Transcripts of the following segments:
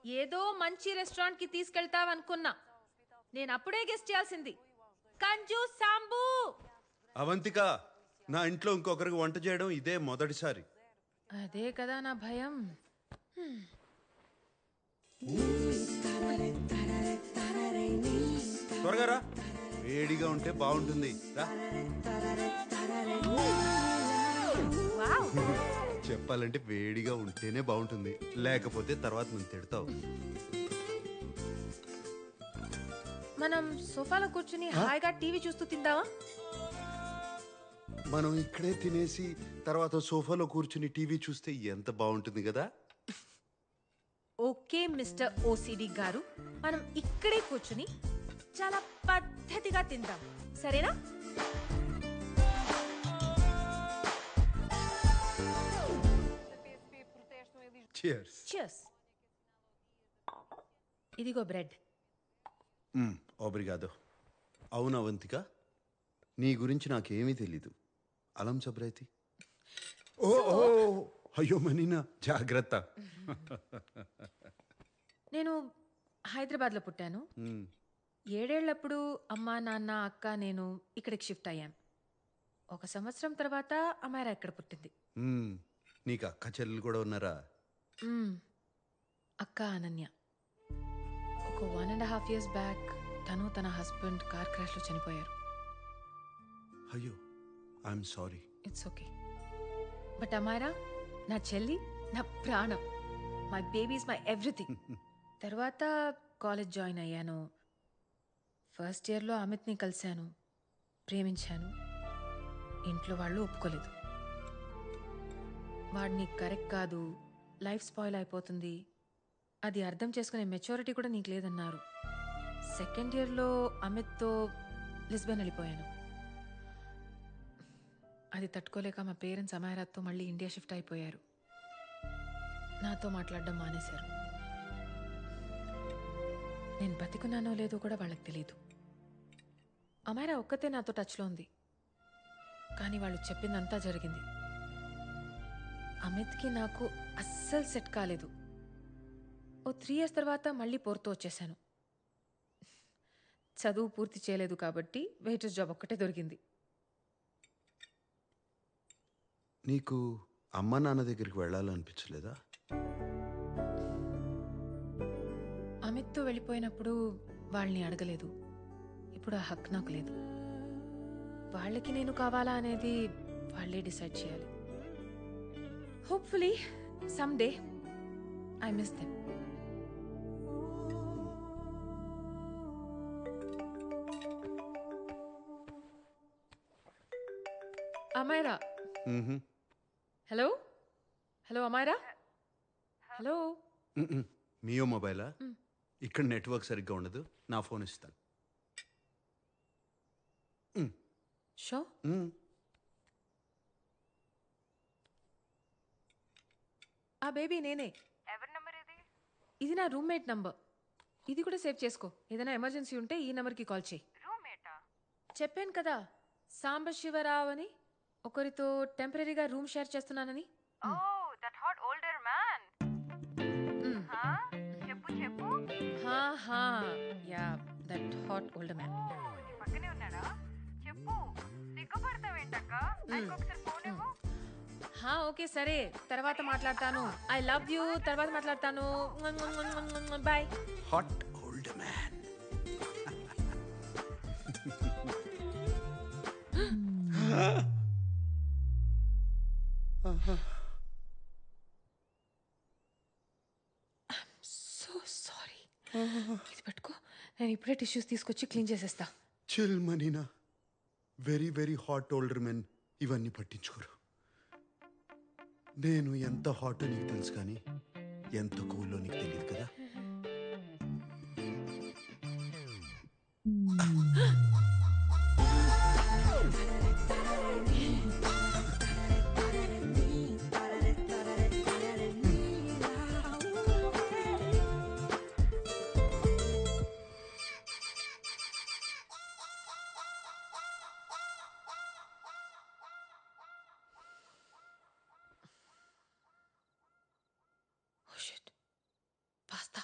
ఏదో మంచి రెస్టారెంట్ కి తీసుకెళ్తావనుకున్నా. నేను అప్పుడే గెస్ట్ చేయాల్సింది. కంజు సాంబు. అవంతిక, నా ఇంట్లో ఇంకొకరికి వంట చేయడం ఇదే మొదటిసారి. అదే కదా నా భయం. త్వరగా రా, వేడిగా ఉంటే బాగుంటుంది. రా. వావ్. చెప్పాలంటే వేడిగా ఉంటేనే బాగుంటుంది, లేకపోతే తర్వాత నువ్వు తిడతావు. మనం సోఫాలో కూర్చుని హాయిగా టీవీ చూస్తూ తిందామా? మనం ఇక్కడే తినేసి తర్వాత సోఫాలో కూర్చుని టీవీ చూస్తే ఎంత బాగుంటుంది కదా. ఓకే మిస్టర్ ఓసిడి గారు, మనం ఇక్కడే కూర్చుని చాలా పద్ధతిగా తిందాం, సరేనా? చియర్స్. చియర్స్. ఇదిగో బ్రెడ్. ఓబ్రిగాదో. అవును అవంతిక, నీ గురించి నాకేమీ తెలీదు. అలం సబ్రైతి. ఓ ఓ, అయ్యో మనీనా, జాగ్రత్త. నేను హైదరాబాద్లో పుట్టాను. 7 ఏళ్లప్పుడు అమ్మ నాన్న అక్క నేను ఇక్కడికి షిఫ్ట్ అయ్యాను. 1 సంవత్సరం తర్వాత అమ్మాయిరా ఇక్కడ పుట్టింది. నీకు అక్క చెల్లెలు కూడా ఉన్నారా? అక్క అనన్య. ఒక 1.5 years బ్యాక్ తను తన హస్బెండ్ కార్ క్రాష్లో చనిపోయారు. అయ్యో, I'm sorry. It's okay. But అమ్మాయిరా నా చెల్లి, నా ప్రాణం. My baby is my everything. తర్వాత కాలేజ్ జాయిన్ అయ్యాను. ఫస్ట్ ఇయర్లో అమిత్ని కలిశాను, ప్రేమించాను. ఇంట్లో వాళ్ళు ఒప్పుకోలేదు. వాడిని కరెక్ట్ కాదు, లైఫ్ స్పాయిల్ అయిపోతుంది, అది అర్థం చేసుకునే మెచ్యూరిటీ కూడా నీకు లేదన్నారు. సెకండ్ ఇయర్లో అమిత్తో లిస్బన్ వెళ్ళిపోయాను. అది తట్టుకోలేక మా పేరెంట్స్ అమాయరాత్తో మళ్ళీ ఇండియా షిఫ్ట్ అయిపోయారు. నాతో మాట్లాడడం మానేశారు. నేను బతికున్నానో లేదో కూడా వాళ్ళకి తెలీదు. అమాయరా ఒక్కతే నాతో టచ్లో ఉంది, కానీ వాళ్ళు చెప్పిందంతా జరిగింది. అమిత్కి నాకు అస్సలు సెట్ కాలేదు. ఓ 3 years తర్వాత మళ్ళీ పోర్తో వచ్చేసాను. చదువు పూర్తి చేయలేదు కాబట్టి వెయిటర్స్ జాబ్ ఒక్కటే దొరికింది. నీకు అమ్మ నాన్న దగ్గరికి వెళ్ళాలనిపించలేదా? అమిత్తో వెళ్ళిపోయినప్పుడు వాళ్ళని అడగలేదు. ఇప్పుడు ఆ హక్కు నాకు లేదు. వాళ్ళకి నేను కావాలా అనేది వాళ్ళే డిసైడ్ చేయాలి. Hopefully some day I miss them. Amaira. Hello hello Amaira. Hello. మియో మొబైలా? ఇక్కడ నెట్వర్క్ సరిగ్గా ఉండదు, నా ఫోన్ ఇస్తాను. షో. ఆ బేబీ నేనే. ఎవరి నంబర్ ఇది? ఇది నా రూమ్మేట్ నంబర్. ఇది కూడా సేవ్ చేసుకో. ఏదైనా ఎమర్జెన్సీ ఉంటే ఈ నెంబర్కి కాల్ చేయి. రూమ్మేటా? చెప్పాను కదా, సాంబశివరావు అని, ఒకరితో టెంపరీగా రూమ్ షేర్ చేస్తున్నానని. Oh that hot older man. హా చెప్పు చెప్పు. హా హా yeah, that hot older man. నీ పక్కనే ఉన్నాడా? చెప్పు. సిగ్గుపడతావేంటక్క? ఆయనకు ఒకసారి ఫోన్ ఇవ్వు. హా ఓకే సరే, తర్వాత మాట్లాడతాను. I love you. తర్వాత మాట్లాడతాను. Bye. Hot old man. So sorry. ఇది పట్టుకో, నేను ఇప్పుడే టిష్యూస్ తీసుకొచ్చి క్లీన్ చేసేస్తా. చిల్ మనీనా, very very hot older men ఇవన్నీ పట్టించుకోరు. నేను ఎంత హాట్ నీకు తెలుసు, కానీ ఎంత కూల్లో నీకు తెలియదు కదా. Oh shit, pasta.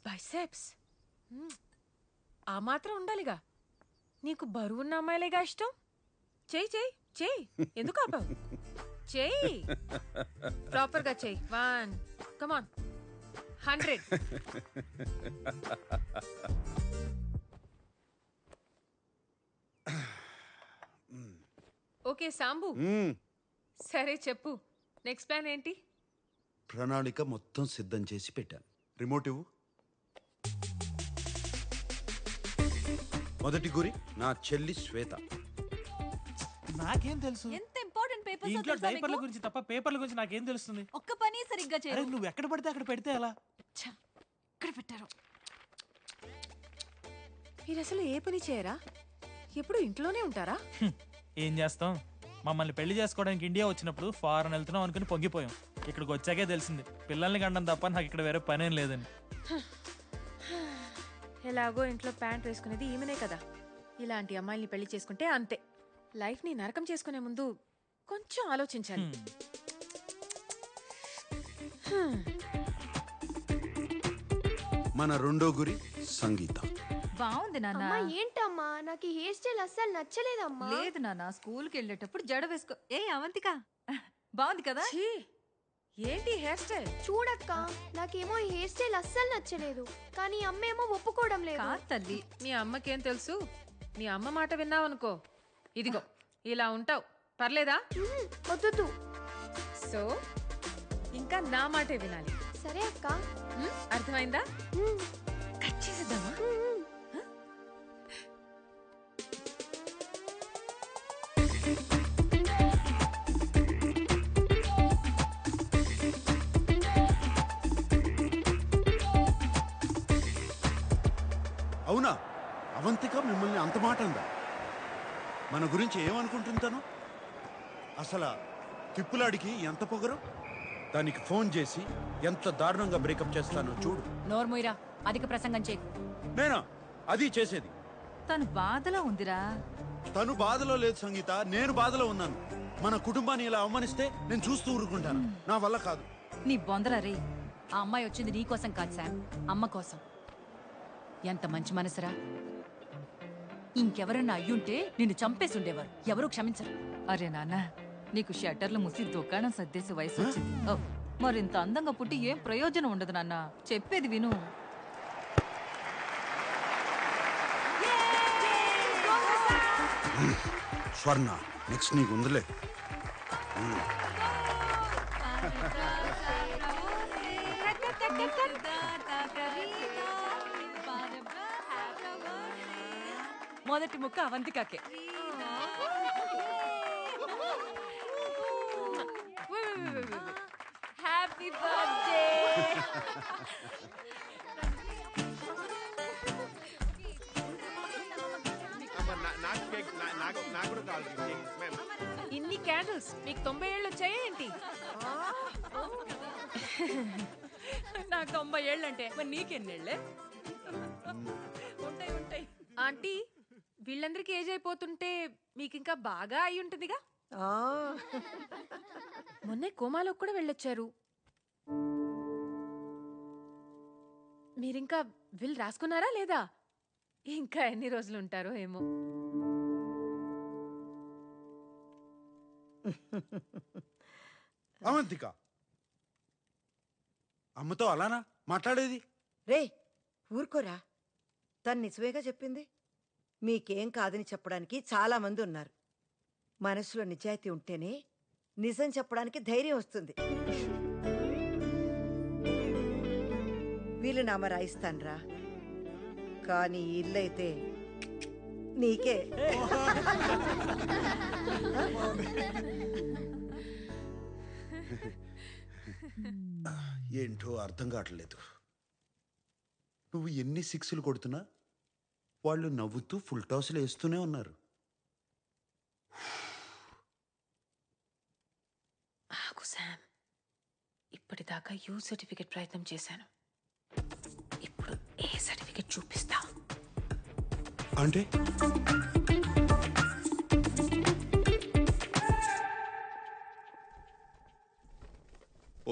బైసెప్స్. ఆ మాత్రం ఉండాలిగా. నీకు బరువున్న అమ్మాయిలేగా ఇష్టం. చెయ్యి చెయ్యి చెయ్యి. ఎందుకు ఆపావు? చెయ్యి. ప్రాపర్గా చెయ్యి. 1 కమాన్ 100. ఓకే సాంబు, సరే చెప్పు. నెక్స్ట్ ప్లాన్ ఏంటి? ప్రణాళిక మొత్తం సిద్ధం చేసి పెట్టాను. రిమోట్ ఇవ్వు. మొదటి గురి నా చెల్లి శ్వేత. నాకేం తెలుసు? ఎంత ఇంపార్టెంట్ పేపర్స్ ఇంట్లో డైపర్ల గురించి తప్ప పేపర్ల గురించి నాకేం తెలుస్తుంది? ఒక్క పని సరిగ్గా అరే చేయరు. నువ్వు ఎక్కడ పడితే అక్కడ పెడితే ఎలా? ఇక్కడ పెట్టారు. మీరు అసలు ఏ పని చేయరా? ఎప్పుడు ఇంట్లోనే ఉంటారా? ఏం చేస్తాం? మమ్మల్ని పెళ్లి చేసుకోవడానికి ఇండియా వచ్చినప్పుడు ఫారెన్ వెళ్తున్నాం అనుకుని పొంగిపోయాం. ఇక్కడికి వచ్చాకే తెలిసింది పిల్లల్ని కండం తప్ప నాకు ఇక్కడ వేరే పనేం లేదని. ఎలాగో ఇంట్లో ప్యాంట్ వేసుకునేది ఈమెనే కదా. ఇలాంటి అమ్మాయిల్ని పెళ్లి చేసుకుంటే అంతే. లైఫ్ని నరకం చేసుకునే ముందు కొంచెం ఆలోచించాలి. మన రెండో గురి సంగీత. బాగుంది నాన్న. అమ్మా ఏంటమ్మా, నాకు ఈ హెయిర్ స్టైల్ అస్సలు నచ్చలేదమ్మా. లేదు నాన్న, స్కూల్కి వెళ్ళేటప్పుడు జడ వేసుకో. ఏ అవంతిక, బాగుంది కదా? ఛీ, ఏంటి హెయిర్ స్టైల్? చూడక్క, నాకేమో ఈ హెయిర్ స్టైల్ అస్సలు నచ్చలేదు, కానీ అమ్మేమో ఒప్పుకోవడం లేదు. కాదు తల్లి. మీ అమ్మకేం తెలుసు? మీ అమ్మ మాట విన్నావనుకో, ఇదిగో ఇలా ఉంటావు. పర్లేదా? వద్దు. సో ఇంకా నా మాటే వినాలి. సరే అక్క. అర్థమైందా? కట్ చేసేద్దామా? అవునా? అవంతిక మిమ్మల్ని అంత మాట అందా? మన గురించి ఏమనుకుంటుంటాను? అసలు తిప్పులాడికి ఎంత పొగరు. దానికి ఫోన్ చేసి ఎంత దారుణంగా బ్రేకప్ చేస్తానో చూడు. నోర్మోయిరా, అధిక ప్రసంగం చేయకు. నేనా అది చేసేది? తను బాధలో ఉందిరా. తను బాధలో లేదు సంగీత, నేను బాధలో ఉన్నాను. మన కుటుంబాన్ని ఇలా అవమానిస్తే నేను చూస్తూ ఊరుకుంటాను. నా వల్ల కాదు. నీ బొందరా రే. ఆ అమ్మాయి వచ్చింది నీ కోసం కాదు శామ్, అమ్మ కోసం. ఎంత మంచి మనసురా. ఇంకెవరన్నా అయ్యుంటే నిన్ను చంపేసి ఉండేవారు. ఎవరూ క్షమించరు. అరే నాన్న, నీకు షట్టర్లు ముసి దుకాణం సర్దేసి వయసు వచ్చింది. మరింత అందంగా పుట్టి ఏం ప్రయోజనం ఉండదు నాన్న. చెప్పేది విను. స్వర్ణ, నెక్స్ట్ నీకు ఉందిలే. మొదటి ముక్క అవంతికాకే. Happy birthday. ఇన్ని క్యాండిల్స్ మీకు 90 ఏళ్ళు వచ్చాయా ఏంటి? నాకు 90 ఏళ్ళంటే మరి నీకెన్నేళ్లే? ఉంటాయి ఉంటాయి. ఆంటీ, వీళ్ళందరికీ ఏజ్ అయిపోతుంటే మీకు ఇంకా బాగా అయి ఉంటుందిగా. మొన్నే కోమాలోకి కూడా వెళ్ళొచ్చారు. మీరింకా విల్ రాసుకున్నారా లేదా? ఇంకా ఎన్ని రోజులు ఉంటారో ఏమో. అవంతిక, అమ్మతో అలానా మాట్లాడేది? రే ఊరుకోరా, తను నిజమేగా చెప్పింది. మీకేం కాదని చెప్పడానికి చాలా మంది ఉన్నారు. మనసులో నిజాయితీ ఉంటేనే నిజం చెప్పడానికి ధైర్యం వస్తుంది. వీలునామా రాయిస్తాన్రా, కానీ ఇల్లైతే నీకే. ఏంటో అర్థం కావట్లేదు. నువ్వు ఎన్ని సిక్స్లు కొడుతున్నా వాళ్ళు నవ్వుతూ ఫుల్ టాస్లు వేస్తూనే ఉన్నారు. ఆగు శామ్, ఇప్పటిదాకా యూ సర్టిఫికెట్ ప్రయత్నం చేశాను. ఇప్పుడు ఏ సర్టిఫికెట్ చూపిస్తా? అంటే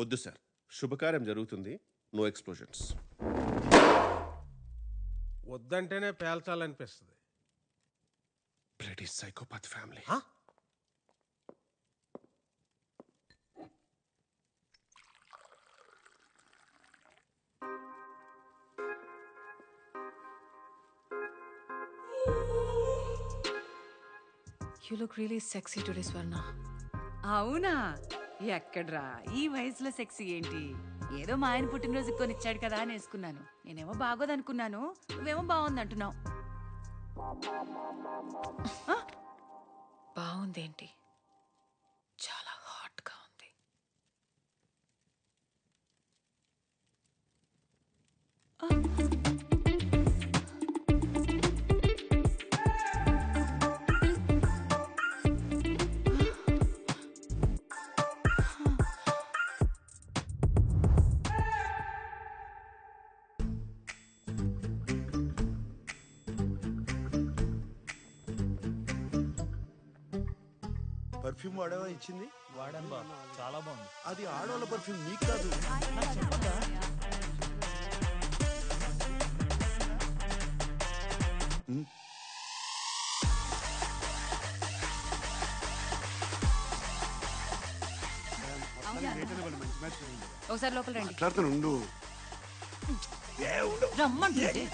వద్దు సార్, శుభకార్యం జరుగుతుంది. No explosions. వద్దంటేనే పేల్చాలనిపిస్తుంది. Bloody psychopath family. You look really sexy today, Swarna. అవునా? ఎక్కడ్రా ఈ వయసులో సెక్సీ ఏంటి? ఏదో మా ఆయన పుట్టినరోజుకి కొనిచ్చాడు కదా అని వేసుకున్నాను. నేనేమో బాగోదనుకున్నాను, నువ్వేమో బాగుందంటున్నావు. బాగుందేంటి? చాలా హాట్గా ఉంది. పర్ఫ్యూమ్ వాడవా ఇచ్చింది? వాడాను బా, చాలా బాగుంది. అది ఆడవాళ్ళ పర్ఫ్యూమ్, నీకు కాదు. ఒకసారి లోపల రండి. మాట్లాడుతాను. రమ్మంటుంటే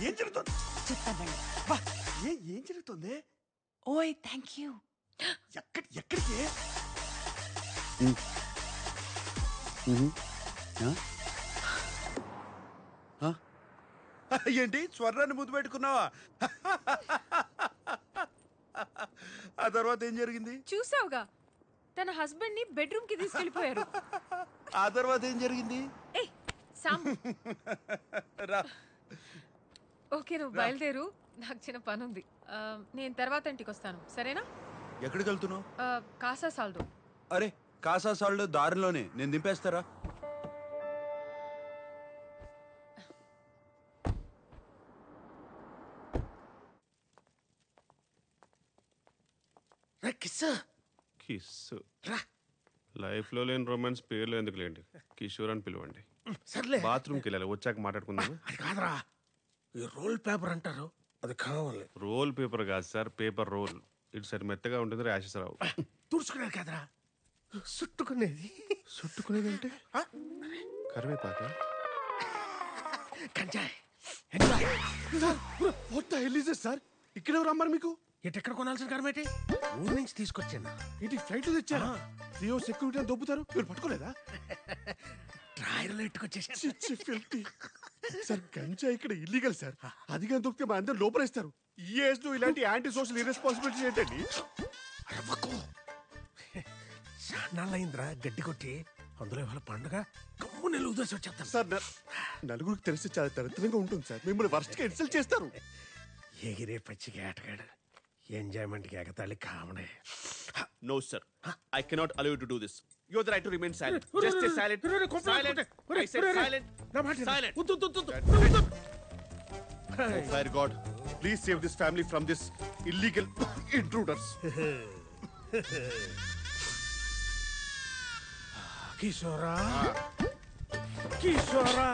ఏం జరుగుతుంది? చెప్తానండి. ఏం జరుగుతుంది? ఓయ్ థ్యాంక్ యూ. ఎక్కడికి? ఏంటి స్వర్ణాన్ని ముద్దు పెట్టుకున్నావా? ఆ తర్వాత ఏం జరిగింది? చూసావుగా, తన హస్బెండ్ ని బెడ్రూమ్ కి తీసుకెళ్లిపోయారు. ఆ తర్వాత ఏం జరిగింది? రా. ఓకే, నువ్వు బయలుదేరు, నాకు చిన్న పని ఉంది. నేను తర్వాత ఇంటికి వస్తాను, సరేనా? ఎక్కడికి వెళ్తున్నావు? కాసా సాల్దో. అరే, కాసా సాల్డో దారిలోనే, నేను దింపేస్తారా? కిస్ లైఫ్ లో లేని రొమాన్స్ పేర్లు ఎందుకు లేండి, కిషోర్ అని పిలవండి. సర్లే, బాత్రూమ్కి వెళ్ళాలి, వచ్చాక మాట్లాడుకుందాం. అది కాదురా, ఈ రోల్ పేపర్ అంటారు, అది కావాలి. రోల్ పేపర్ కాదు సార్, పేపర్ రోల్. ఇటు సరి మెత్తగా ఉంటుంది, ర్యాషెస్ రావు. తుడుచుకునేది కాదురా, చుట్టుకునేది. చుట్టుకునేది అంటే కరివేపాక, గంజాయి. సార్ ఇక్కడ ఎవరు అమ్మారు మీకు? ఎక్కడ కొనాల్సిన కరమేటి? ఊరి నుంచి తీసుకొచ్చాను. ఇది ఫ్లైట్ తెచ్చారా? జియో సెక్యూరిటీ అని దొబ్బుతారు, మీరు పట్టుకోలేదా? డ్రాయర్లో ఎట్టుకొచ్చేసి. సార్ గంజా ఇక్కడ ఇల్లీగల్ సార్, అది కానీ దొరికితే మా అందరు లోపలేస్తారు. ఈ ఏజ్ లో ఇలాంటి యాంటీ సోషల్ ఇర్రెస్పాన్సిబిలిటీ ఏంటండి? చాన్నాళ్ళయిందిరా గడ్డి కొట్టి, అందులో ఇవాళ పండుగ కమ్ము నెల ఉదర్సి వచ్చేస్తాను సార్ నలుగురికి తెలిసి చాలా దరిద్రంగా ఉంటుంది సార్, మిమ్మల్ని వర్స్ట్ గా ఇన్సల్ట్ చేస్తారు. ఎగిరే పచ్చికి ఆటగాడు, ఎంజాయ్మెంట్కి ఎగతాళి కామనే. No sir, I cannot allow you to do this. You have the right to remain silent. Just stay silent. Silent. I said silent. Silent. Oh fire God, please save this family from this illegal intruders. కిషోరా, కిషోరా,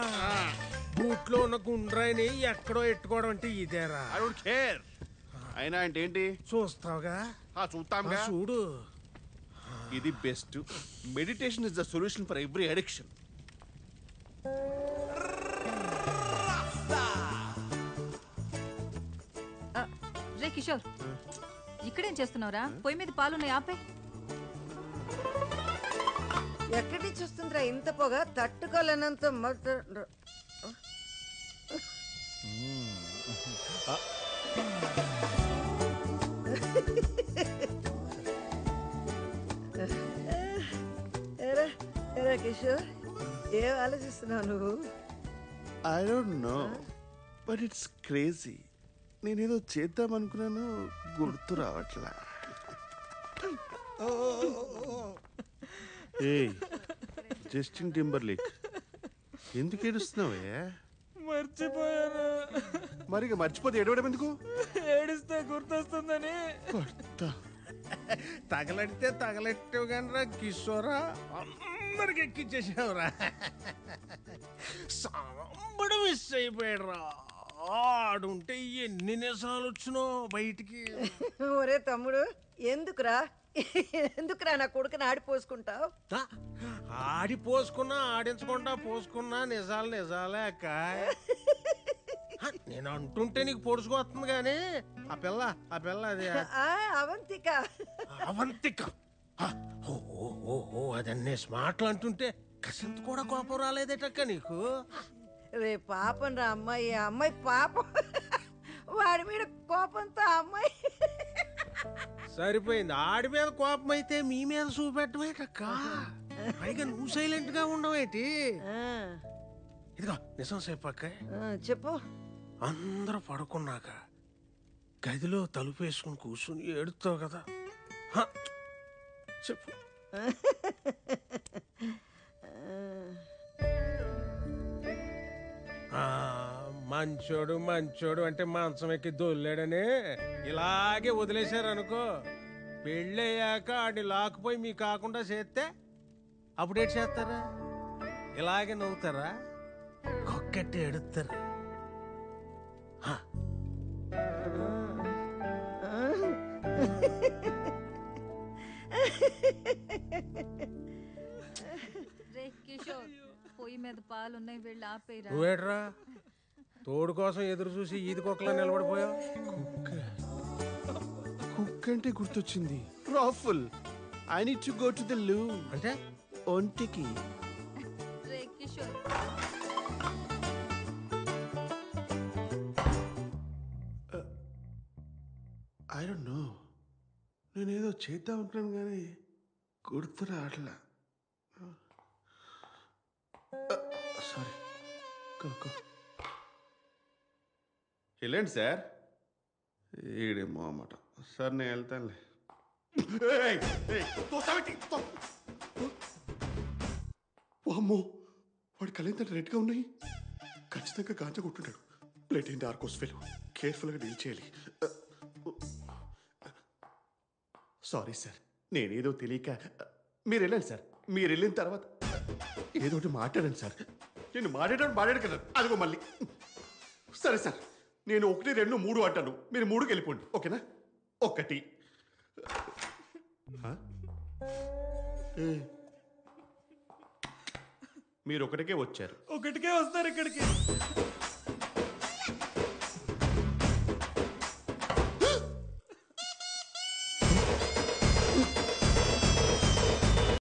బూట్లో ఉన్న గుండ్రాయిని ఎక్కడో ఎట్టుకోవడం అంటే ఇదేరా? I don't care. అయినా అంటే ఏంటి? చూస్తావుగా? చూస్తాంగా. చూడు, ఇది best. Meditation is the solution for every addiction. రే కిషోర్, ఇక్కడేం చేస్తున్నావురా? పొయ్యి మీద పాలున్నాయి, ఆపే. ఎక్కడి నుంచి వస్తుందిరా ఇంత పొగ? తట్టుకోలేనంత కిషోర్, ఏం ఆలోచిస్తున్నావు నువ్వు? I don't no, but it's crazy. నేనేదో చేద్దాం అనుకున్నాను, గుర్తు రావట్లా. ఏయ్ జస్టిన్ టింబర్లేక్, ఎందుకు ఏడుస్తున్నావే? మర్చిపోయాను. మరి ఇక మర్చిపోతే ఏడవడం ఎందుకు? ఏడిస్తే గుర్తొస్తుందని. తగలడితే తగలెట్టావు కానీ రా కిషోరా, అందరికి ఎక్కిచ్చేసావురా. సాంబడు మిస్ అయిపోయాడు రా. ఆడుంటే ఎన్ని నిజాలు వచ్చినో బయటికి. ఒరే తమ్ముడు, ఎందుకురా నా కొడుకుని ఆడిపోసుకుంటావు? ఆ, ఆడి పోసుకున్నా ఆడించకుండా పోసుకున్నా నిజాలు నిజాలే అక్క. నేను అంటుంటే నీకు పొడుచుకొస్తుంది కానీ ఆ పిల్ల అది అవంతిక. అవంతిక ఓ అదన్నీ స్మార్ట్లు అంటుంటే కసంత కూడా కోపం రాలేదేటక్క నీకు? రే పాపం రా అమ్మాయి పాపం. వాడి మీద కోపంతో అమ్మాయి సరిపోయింది. ఆడి మీద కోపం అయితే మీ మీద చూపెట్టమేటక్క. పైగా నువ్వు సైలెంట్ గా ఉండవేటి? ఇదిగో నిజం చెప్పక్క. చెప్పు. అందరూ పడుకున్నాక గదిలో తలుపేసుకుని కూర్చుని ఏడుతావు కదా, చెప్పు. మంచోడు అంటే మంచం ఎక్కి దొల్లాడని ఇలాగే వదిలేశారనుకో, పెళ్ళయ్యాక ఆడిని లాక్కుపోయి మీ కాకుండా చేస్తే అప్పుడేటి చేస్తారా? ఇలాగే నవ్వుతారా? కొక్కట్టి ఎడుతారు. పొయ్యి మీద పాలున్నాయి, వెళ్ళి ఆపేరా. నువ్వేట్రా తోడు కోసం ఎదురు చూసి ఈది కుక్కలా నిలబడిపోయావు? కుక్ అంటే గుర్తొచ్చింది. రాఫుల్, I need to go to the loo. అంటే ఒంటికి. రే కిషోర్, ఐ డోంట్ నో, నేనేదో చేద్దాం అనుకున్నాను కానీ గుర్తు రావట్లా. సారీ. వెళ్ళండి సార్. ఈడేమో అన్నమాట. సార్ నేను వెళ్తానులే. అమ్మో, వాడి కళ్ళేంత రెడ్గా ఉన్నాయి. ఖచ్చితంగా గాంజా కొట్టుంటాడు. ప్లేట్ ఏంటి ఆర్కోస్ ఫెలో. కేర్ఫుల్గా డీల్ చేయాలి. సారీ సార్, నేనేదో తెలియక. మీరు వెళ్ళండి సార్. మీరు వెళ్ళిన తర్వాత ఏదో ఒకటి మాట్లాడండి సార్. నేను మాట్లాడాను కదా, అదిగో మళ్ళీ. సరే సార్, నేను 1, 2, 3 అంటాను, మీరు 3కి వెళ్ళిపోండి, ఓకేనా? 1. మీరు 1కే వచ్చారు. 1కే వస్తారు ఇక్కడికి.